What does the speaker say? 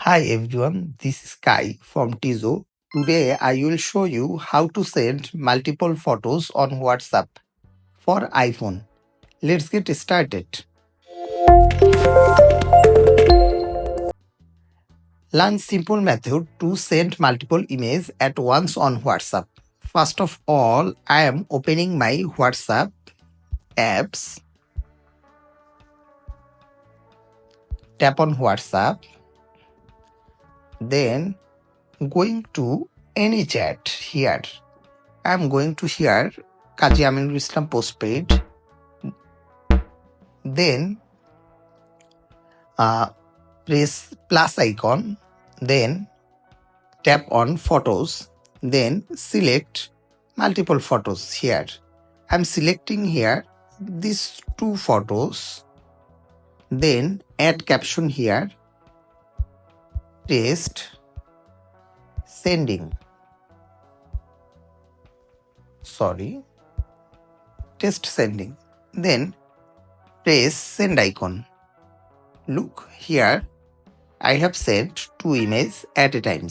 Hi everyone, this is Kai from Tizaw. Today I will show you how to send multiple photos on WhatsApp for iPhone. Let's get started. Learn simple method to send multiple images at once on WhatsApp. First of all, I am opening my WhatsApp apps. Tap on WhatsApp. Then going to any chat here. I am going to here Kaji Aminul Islam postpaid. Then press plus icon, then tap on photos, then select multiple photos here. I'm selecting here these two photos, then add caption here, paste, sending. Test sending. Then press send icon. Look here, I have sent two images at a time.